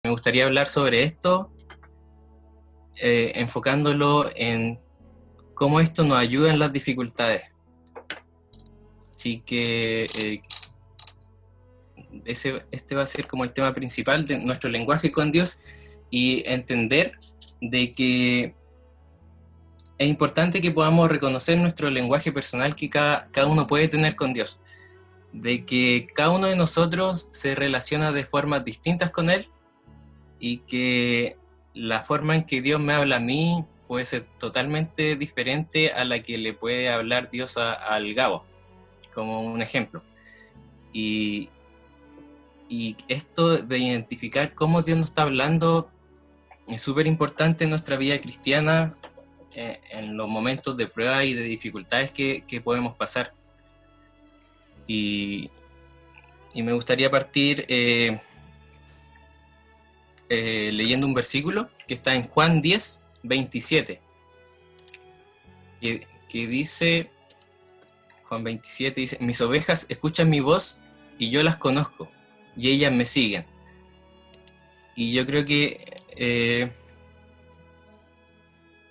Me gustaría hablar sobre esto, enfocándolo en cómo esto nos ayuda en las dificultades. Así que este va a ser como el tema principal de nuestro lenguaje con Dios, y entender de que es importante que podamos reconocer nuestro lenguaje personal que cada uno puede tener con Dios, de que cada uno de nosotros se relaciona de formas distintas con Él, y que la forma en que Dios me habla a mí puede ser totalmente diferente a la que le puede hablar Dios al Gabo, como un ejemplo. Y esto de identificar cómo Dios nos está hablando es súper importante en nuestra vida cristiana, en los momentos de prueba y de dificultades que podemos pasar. Y me gustaría partir leyendo un versículo que está en Juan 10, 27, que dice, Juan 27 dice: mis ovejas escuchan mi voz y yo las conozco y ellas me siguen. Y yo creo que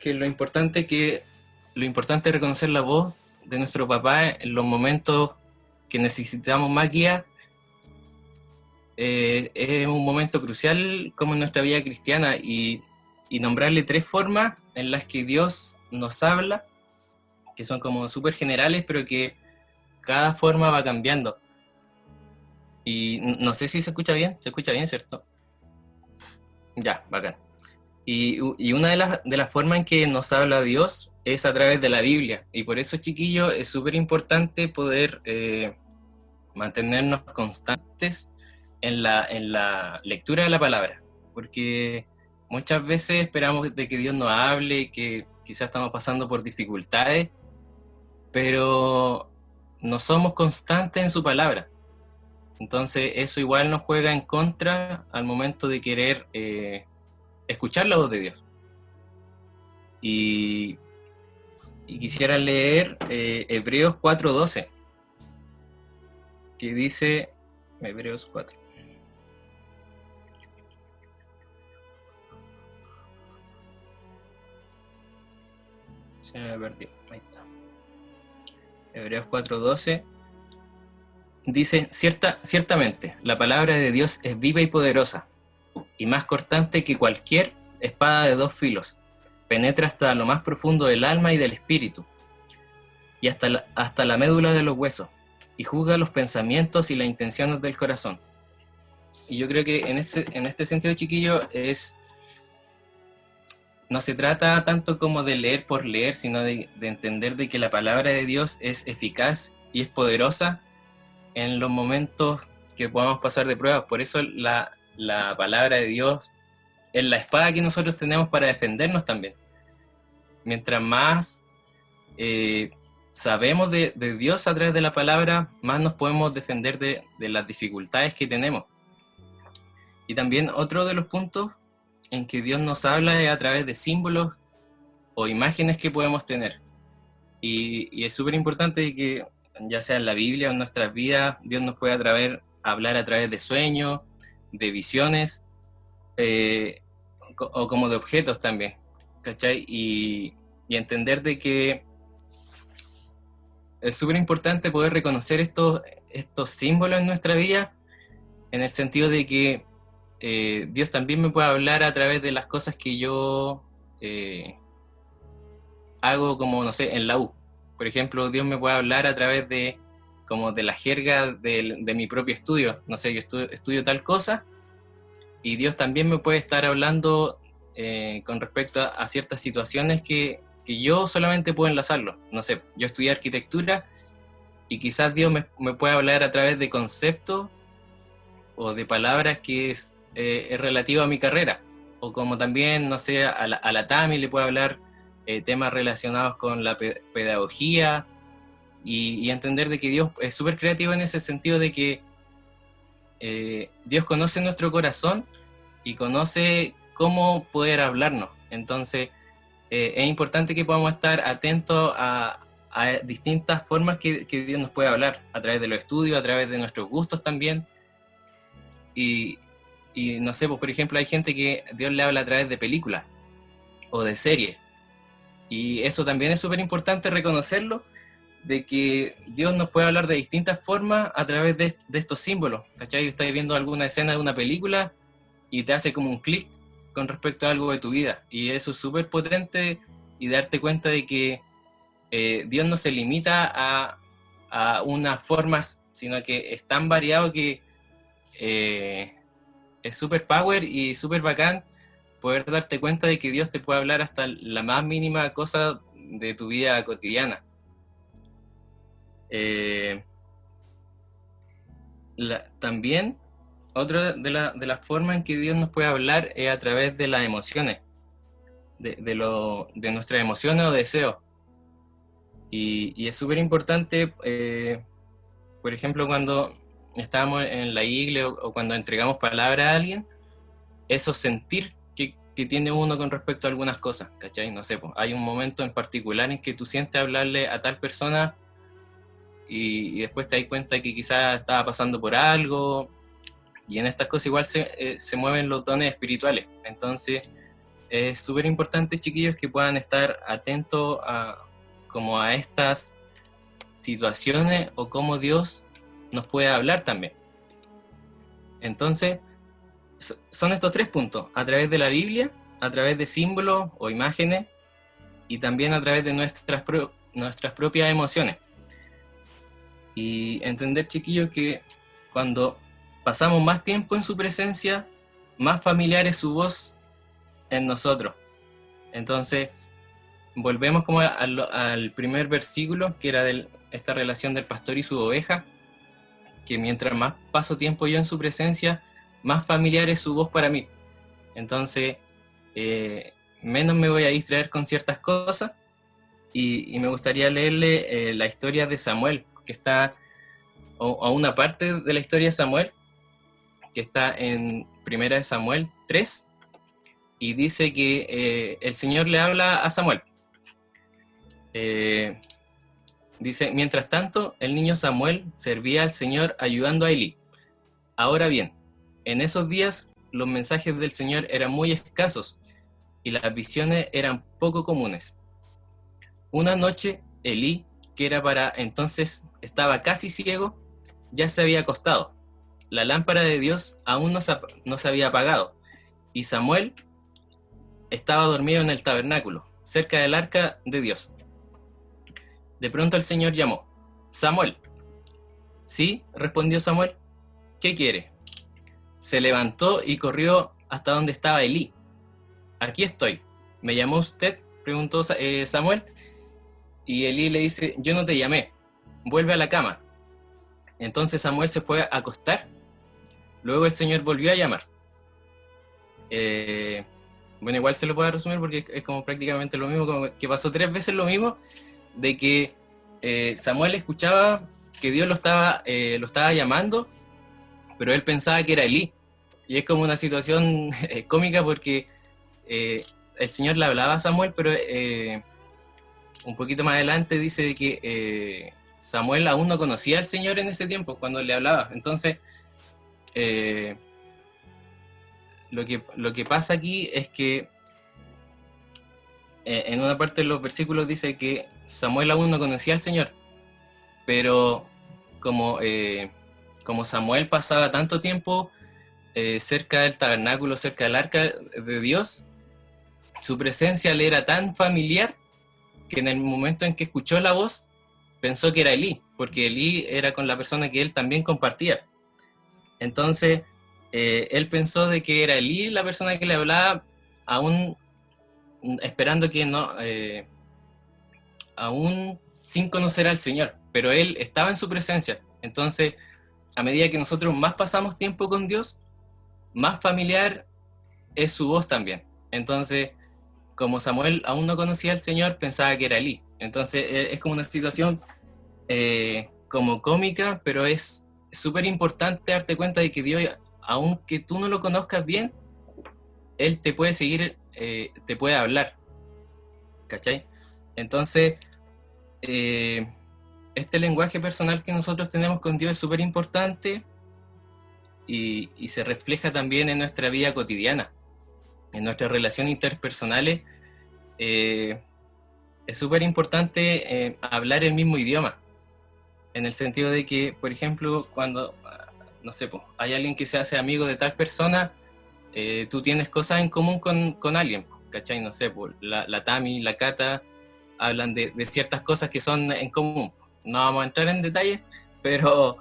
lo importante es reconocer la voz de nuestro papá en los momentos que necesitamos más guía. Es un momento crucial como en nuestra vida cristiana, y nombrarle 3 formas en las que Dios nos habla, que son como súper generales, pero que cada forma va cambiando. Y no sé si se escucha bien, ¿cierto? Ya, bacán. Y una de las formas en que nos habla Dios es a través de la Biblia, y por eso, chiquillos, es súper importante poder mantenernos constantes en la lectura de la palabra, porque muchas veces esperamos de que Dios nos hable, que quizás estamos pasando por dificultades, pero no somos constantes en su palabra. Entonces eso igual nos juega en contra al momento de querer escuchar la voz de Dios. Y quisiera leer Hebreos 4:12, que dice, Hebreos 4. Se me perdió, ahí está. Hebreos 4:12 dice: ciertamente, la palabra de Dios es viva y poderosa, y más cortante que cualquier espada de 2 filos. Penetra hasta lo más profundo del alma y del espíritu, y hasta la médula de los huesos, y juzga los pensamientos y las intenciones del corazón. Y yo creo que en este sentido, chiquillo, no se trata tanto como de leer por leer, sino de entender de que la palabra de Dios es eficaz y es poderosa en los momentos que podamos pasar de pruebas. Por eso la palabra de Dios es la espada que nosotros tenemos para defendernos también. Mientras más sabemos de Dios a través de la palabra, más nos podemos defender de las dificultades que tenemos. Y también otro de los puntos en que Dios nos habla es a través de símbolos o imágenes que podemos tener. Y es súper importante que, ya sea en la Biblia o en nuestras vidas, Dios nos pueda hablar a través de sueños, de visiones, o como de objetos también, ¿cachai? Y entender de que es súper importante poder reconocer estos símbolos en nuestra vida, en el sentido de que Dios también me puede hablar a través de las cosas que yo hago, como, no sé, en la U. Por ejemplo, Dios me puede hablar a través de la jerga de mi propio estudio. No sé, yo estudio tal cosa, y Dios también me puede estar hablando con respecto a ciertas situaciones que yo solamente puedo enlazarlo. No sé, yo estudié arquitectura, y quizás Dios me puede hablar a través de conceptos o de palabras que es relativo a mi carrera. O como también, no sé, a la Tami le puede hablar temas relacionados con la pedagogía, y entender de que Dios es súper creativo en ese sentido, de que Dios conoce nuestro corazón y conoce cómo poder hablarnos. Entonces es importante que podamos estar atentos a distintas formas que Dios nos puede hablar, a través de los estudios, a través de nuestros gustos también. Y y no sé, pues por ejemplo hay gente que Dios le habla a través de películas o de series. Y eso también es súper importante reconocerlo, de que Dios nos puede hablar de distintas formas a través de estos símbolos. ¿Cachai? Estás viendo alguna escena de una película y te hace como un clic con respecto a algo de tu vida. Y eso es súper potente y darte cuenta de que Dios no se limita a unas formas, sino que es tan variado que eh, es súper power y súper bacán poder darte cuenta de que Dios te puede hablar hasta la más mínima cosa de tu vida cotidiana. Eh, También, otra de las formas en que Dios nos puede hablar es a través de las emociones, de nuestras emociones o deseos. Y es súper importante, por ejemplo, cuando estábamos en la iglesia o cuando entregamos palabra a alguien, eso sentir que tiene uno con respecto a algunas cosas, ¿cachai? No sé, pues, hay un momento en particular en que tú sientes hablarle a tal persona y después te das cuenta que quizás estaba pasando por algo, y en estas cosas igual se mueven los dones espirituales. Entonces es súper importante, chiquillos, que puedan estar atentos como a estas situaciones o cómo Dios nos puede hablar también. Entonces, son estos tres puntos: a través de la Biblia, a través de símbolos o imágenes, y también a través de nuestras propias emociones. Y entender, chiquillos, que cuando pasamos más tiempo en su presencia, más familiar es su voz en nosotros. Entonces, volvemos como al primer versículo, que era de esta relación del pastor y su oveja, que mientras más paso tiempo yo en su presencia, más familiar es su voz para mí. Entonces, menos me voy a distraer con ciertas cosas, y me gustaría leerle la historia de Samuel, que está, o una parte de la historia de Samuel, que está en 1 Samuel 3, y dice que el Señor le habla a Samuel. Dice: mientras tanto, el niño Samuel servía al Señor ayudando a Elí. Ahora bien, en esos días los mensajes del Señor eran muy escasos y las visiones eran poco comunes. Una noche, Elí, que era para entonces estaba casi ciego, ya se había acostado. La lámpara de Dios aún no se había apagado, y Samuel estaba dormido en el tabernáculo, cerca del arca de Dios. De pronto el Señor llamó: Samuel. Sí, respondió Samuel. ¿Qué quiere? Se levantó y corrió hasta donde estaba Elí. Aquí estoy. ¿Me llamó usted?, preguntó Samuel. Y Elí le dice: yo no te llamé, vuelve a la cama. Entonces Samuel se fue a acostar. Luego el Señor volvió a llamar. Bueno, igual se lo puedo resumir porque es como prácticamente lo mismo, como que pasó 3 veces lo mismo, de que Samuel escuchaba que Dios lo estaba llamando, pero él pensaba que era Elí. Y es como una situación cómica porque el Señor le hablaba a Samuel, pero un poquito más adelante dice que Samuel aún no conocía al Señor en ese tiempo, cuando le hablaba. Entonces, lo que pasa aquí es que en una parte de los versículos dice que Samuel aún no conocía al Señor, pero como Samuel pasaba tanto tiempo cerca del tabernáculo, cerca del arca de Dios, su presencia le era tan familiar que en el momento en que escuchó la voz, pensó que era Elí, porque Elí era con la persona que él también compartía. Entonces, él pensó de que era Elí la persona que le hablaba, aún esperando que no, aún sin conocer al Señor, pero él estaba en su presencia. Entonces, a medida que nosotros más pasamos tiempo con Dios, más familiar es su voz también. Entonces, como Samuel aún no conocía al Señor, pensaba que era Elí. Entonces, es como una situación como cómica, pero es súper importante darte cuenta de que Dios, aunque tú no lo conozcas bien, Él te puede seguir, te puede hablar, ¿cachai? Entonces, este lenguaje personal que nosotros tenemos con Dios es súper importante, y se refleja también en nuestra vida cotidiana, en nuestras relaciones interpersonales. Es súper importante hablar el mismo idioma, en el sentido de que, por ejemplo, cuando, no sé, pues, hay alguien que se hace amigo de tal persona, tú tienes cosas en común con alguien, ¿cachai? No sé, pues, la Tami, la Cata, hablan de ciertas cosas que son en común. No vamos a entrar en detalle, pero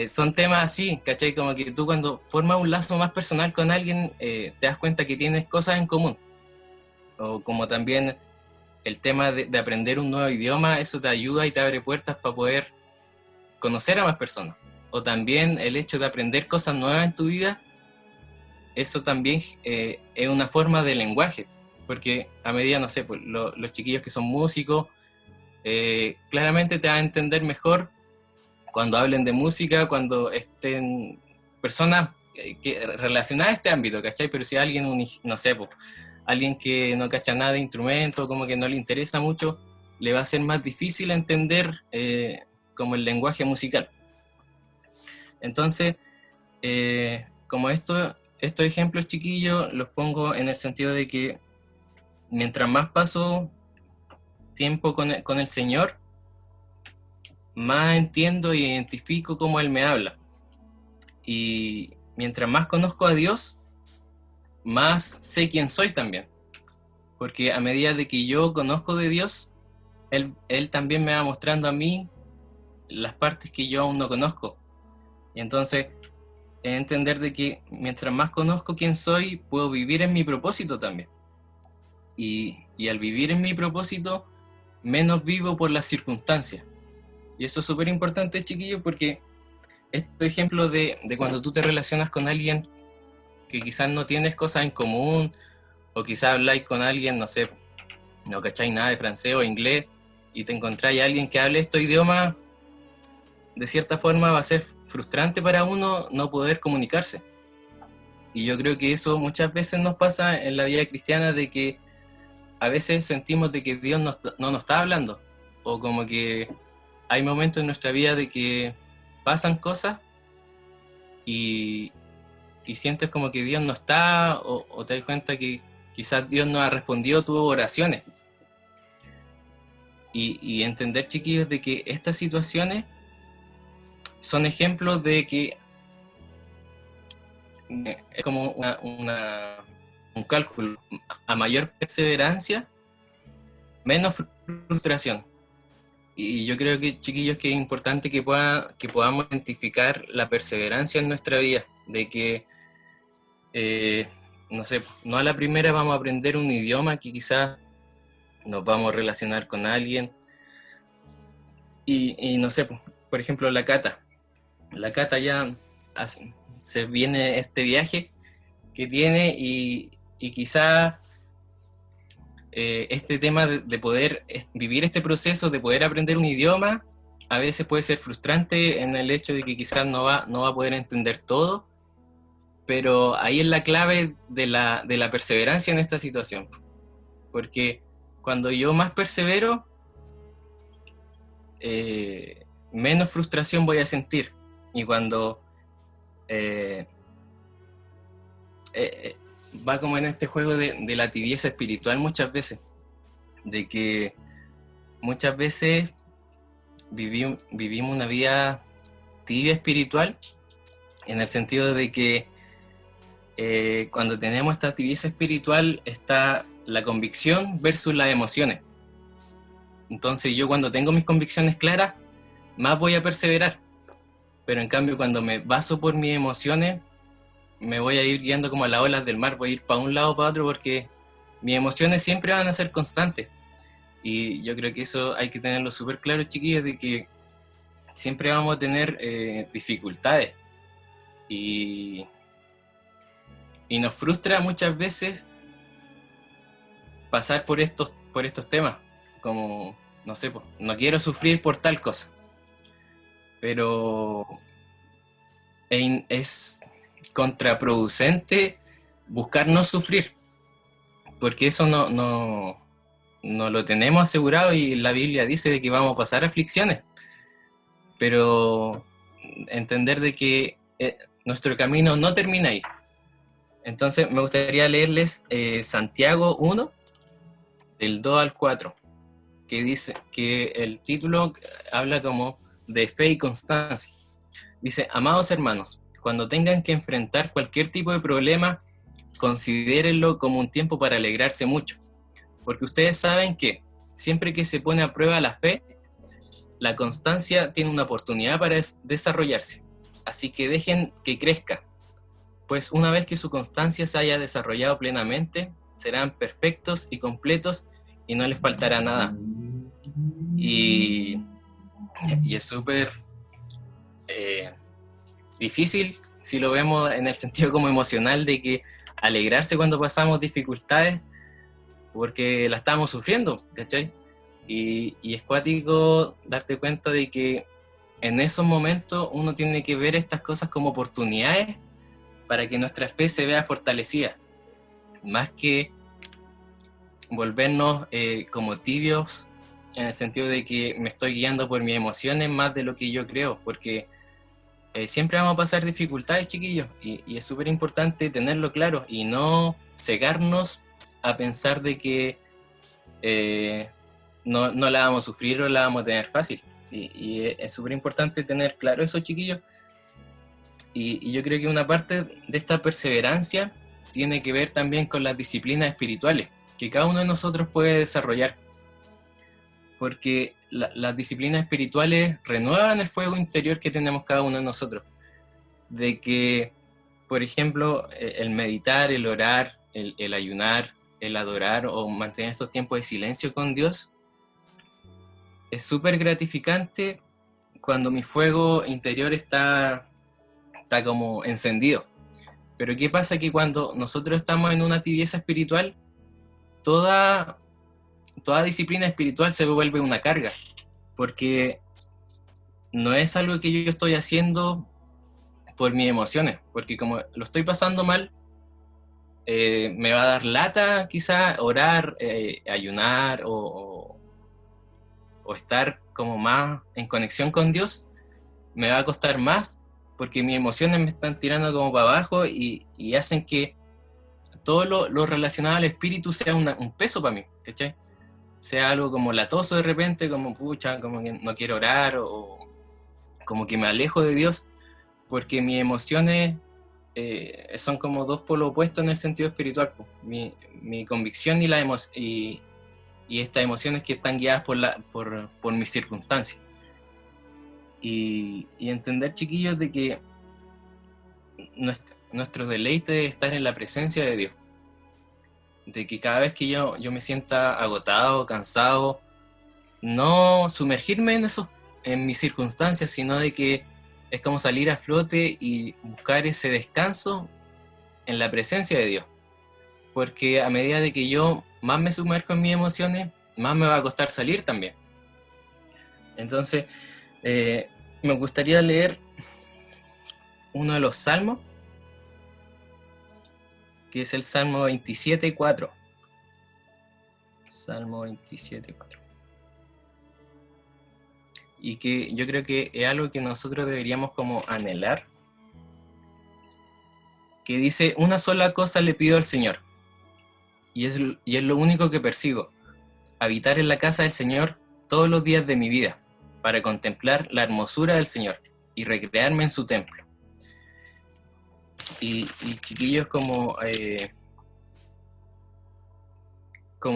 son temas así, ¿cachai? Como que tú cuando formas un lazo más personal con alguien, te das cuenta que tienes cosas en común. O como también el tema de aprender un nuevo idioma, eso te ayuda y te abre puertas para poder conocer a más personas. O también el hecho de aprender cosas nuevas en tu vida, eso también es una forma de lenguaje. Porque a medida, no sé, pues, los chiquillos que son músicos, claramente te van a entender mejor cuando hablen de música, cuando estén personas relacionadas a este ámbito, ¿cachai? Pero si alguien, no sé, pues, alguien que no cacha nada de instrumento, como que no le interesa mucho, le va a ser más difícil entender como el lenguaje musical. Entonces, como estos ejemplos chiquillos los pongo en el sentido de que mientras más paso tiempo con el Señor, más entiendo e identifico cómo Él me habla. Y mientras más conozco a Dios, más sé quién soy también. Porque a medida de que yo conozco de Dios, Él también me va mostrando a mí las partes que yo aún no conozco. Y entonces, entender de que mientras más conozco quién soy, puedo vivir en mi propósito también. Y al vivir en mi propósito, menos vivo por las circunstancias. Y eso es súper importante, chiquillos, porque este ejemplo de cuando tú te relacionas con alguien que quizás no tienes cosas en común, o quizás habláis con alguien, no sé, no cacháis nada de francés o inglés, y te encontráis a alguien que hable estos idiomas, de cierta forma va a ser frustrante para uno no poder comunicarse. Y yo creo que eso muchas veces nos pasa en la vida cristiana, de que a veces sentimos de que Dios no nos está hablando, o como que hay momentos en nuestra vida de que pasan cosas y, y sientes como que Dios no está, o te das cuenta que quizás Dios no ha respondido a tus oraciones. Y entender, chiquillos, de que estas situaciones son ejemplos de que es como un cálculo. A mayor perseverancia, menos frustración. Y yo creo que, chiquillos, que es importante que podamos identificar la perseverancia en nuestra vida, de que, no sé, no a la primera vamos a aprender un idioma, que quizás nos vamos a relacionar con alguien, y no sé, por ejemplo, la Cata. La Cata ya se viene este viaje que tiene, y quizá este tema de poder vivir este proceso, de poder aprender un idioma, a veces puede ser frustrante en el hecho de que quizás no va a poder entender todo, pero ahí es la clave de la perseverancia en esta situación. Porque cuando yo más persevero, menos frustración voy a sentir. Y cuando eh, eh, va como en este juego de la tibieza espiritual muchas veces, de que muchas veces vivimos una vida tibia espiritual, en el sentido de que cuando tenemos esta tibieza espiritual está la convicción versus las emociones. Entonces yo, cuando tengo mis convicciones claras, más voy a perseverar, pero en cambio cuando me baso por mis emociones, me voy a ir guiando como a las olas del mar, voy a ir para un lado o para otro, porque mis emociones siempre van a ser constantes. Y yo creo que eso hay que tenerlo súper claro, chiquillos, de que siempre vamos a tener dificultades. Y, y nos frustra muchas veces pasar por estos temas, como, no sé, no quiero sufrir por tal cosa, pero es contraproducente buscar no sufrir, porque eso no lo tenemos asegurado, y la Biblia dice de que vamos a pasar aflicciones, pero entender de que nuestro camino no termina ahí. Entonces me gustaría leerles Santiago 1, del 2 al 4, que dice que el título habla como de fe y constancia. Dice: amados hermanos, cuando tengan que enfrentar cualquier tipo de problema, considérenlo como un tiempo para alegrarse mucho, porque ustedes saben que siempre que se pone a prueba la fe, la constancia tiene una oportunidad para desarrollarse. Así que dejen que crezca, pues una vez que su constancia se haya desarrollado plenamente, serán perfectos y completos y no les faltará nada. Y es súper difícil si lo vemos en el sentido como emocional de que alegrarse cuando pasamos dificultades porque la estamos sufriendo, ¿cachai? Y es cuático darte cuenta de que en esos momentos uno tiene que ver estas cosas como oportunidades para que nuestra fe se vea fortalecida, más que volvernos como tibios, en el sentido de que me estoy guiando por mis emociones más de lo que yo creo, porque siempre vamos a pasar dificultades, chiquillos, y es súper importante tenerlo claro y no cegarnos a pensar de que no la vamos a sufrir o la vamos a tener fácil. Y es súper importante tener claro eso, chiquillos. Y yo creo que una parte de esta perseverancia tiene que ver también con las disciplinas espirituales que cada uno de nosotros puede desarrollar. Porque las disciplinas espirituales renuevan el fuego interior que tenemos cada uno de nosotros. De que, por ejemplo, el meditar, el orar, el ayunar, el adorar o mantener estos tiempos de silencio con Dios es súper gratificante cuando mi fuego interior está como encendido. Pero ¿qué pasa? Que cuando nosotros estamos en una tibieza espiritual, toda disciplina espiritual se vuelve una carga, porque no es algo que yo estoy haciendo por mis emociones, porque como lo estoy pasando mal, me va a dar lata quizá orar, ayunar o estar como más en conexión con Dios, me va a costar más porque mis emociones me están tirando como para abajo y hacen que todo lo relacionado al espíritu sea un peso para mí, ¿cachai? Sea algo como latoso de repente, como pucha, como que no quiero orar o como que me alejo de Dios porque mis emociones son como dos polos opuestos en el sentido espiritual. Mi convicción y estas emociones que están guiadas por mis circunstancias. Y entender, chiquillos, de que nuestro deleite de estar en la presencia de Dios. De que cada vez que yo me sienta agotado, cansado, no sumergirme en mis circunstancias, sino de que es como salir a flote y buscar ese descanso en la presencia de Dios. Porque a medida de que yo más me sumerjo en mis emociones, más me va a costar salir también. Entonces, me gustaría leer uno de los salmos, que es el Salmo 27:4. Salmo 27:4. Y que yo creo que es algo que nosotros deberíamos como anhelar, que dice: una sola cosa le pido al Señor, y es lo único que persigo, habitar en la casa del Señor todos los días de mi vida, para contemplar la hermosura del Señor y recrearme en su templo. Y chiquillos, como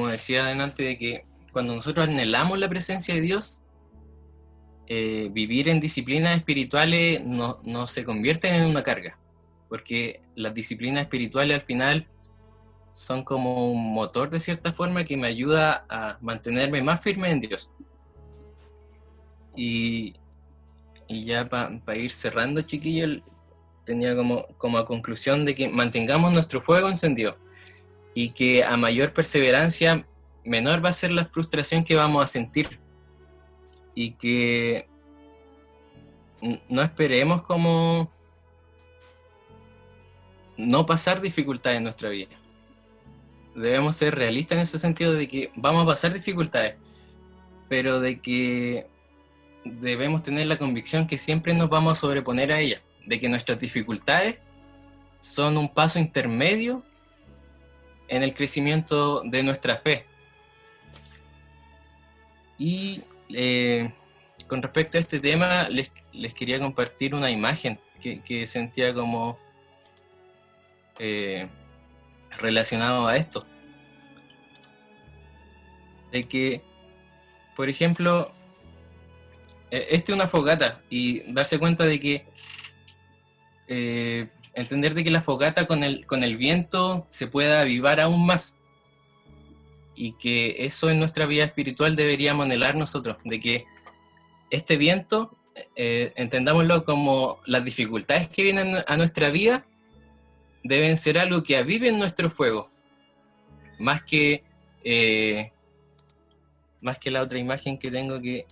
decía adelante, de que cuando nosotros anhelamos la presencia de Dios, vivir en disciplinas espirituales no se convierten en una carga, porque las disciplinas espirituales al final son como un motor de cierta forma que me ayuda a mantenerme más firme en Dios. Y ya para ir cerrando, chiquillo, tenía como a conclusión de que mantengamos nuestro fuego encendido y que a mayor perseverancia, menor va a ser la frustración que vamos a sentir, y que no esperemos como no pasar dificultades en nuestra vida. Debemos ser realistas en ese sentido de que vamos a pasar dificultades, pero de que debemos tener la convicción que siempre nos vamos a sobreponer a ella, de que nuestras dificultades son un paso intermedio en el crecimiento de nuestra fe. Y con respecto a este tema, les quería compartir una imagen que sentía como relacionado a esto. De que, por ejemplo, este es una fogata, y darse cuenta de que entender de que la fogata con el viento se pueda avivar aún más, y que eso en nuestra vida espiritual deberíamos anhelar nosotros, de que este viento, entendámoslo como las dificultades que vienen a nuestra vida, deben ser algo que aviven nuestro fuego, más que la otra imagen que tengo que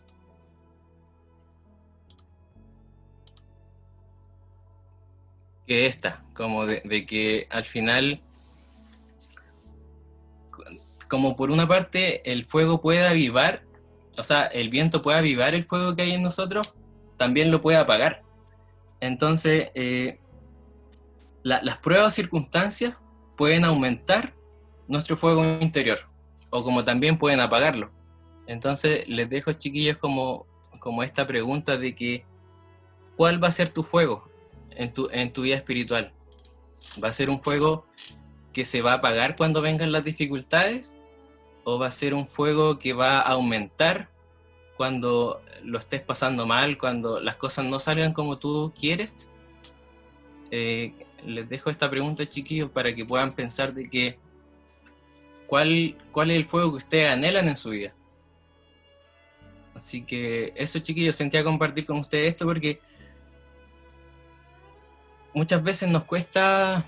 esta, como de que al final, como por una parte el fuego puede avivar, o sea, el viento puede avivar el fuego que hay en nosotros, también lo puede apagar. Entonces, las pruebas o circunstancias pueden aumentar nuestro fuego interior, o como también pueden apagarlo. Entonces, les dejo, chiquillos, como esta pregunta de que, ¿cuál va a ser tu fuego en tu vida espiritual? ¿Va a ser un fuego que se va a apagar cuando vengan las dificultades? ¿O va a ser un fuego que va a aumentar cuando lo estés pasando mal, cuando las cosas no salgan como tú quieres? Les dejo esta pregunta, chiquillos, para que puedan pensar de que ¿cuál es el fuego que ustedes anhelan en su vida? Así que eso, chiquillos, sentía compartir con ustedes esto porque muchas veces nos cuesta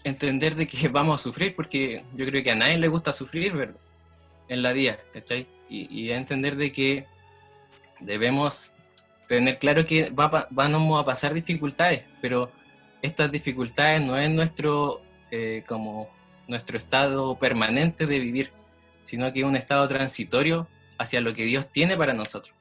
entender de que vamos a sufrir, porque yo creo que a nadie le gusta sufrir, ¿verdad? En la vida, ¿cachai? Y entender de que debemos tener claro que vamos a pasar dificultades, pero estas dificultades no es como nuestro estado permanente de vivir, sino que es un estado transitorio hacia lo que Dios tiene para nosotros.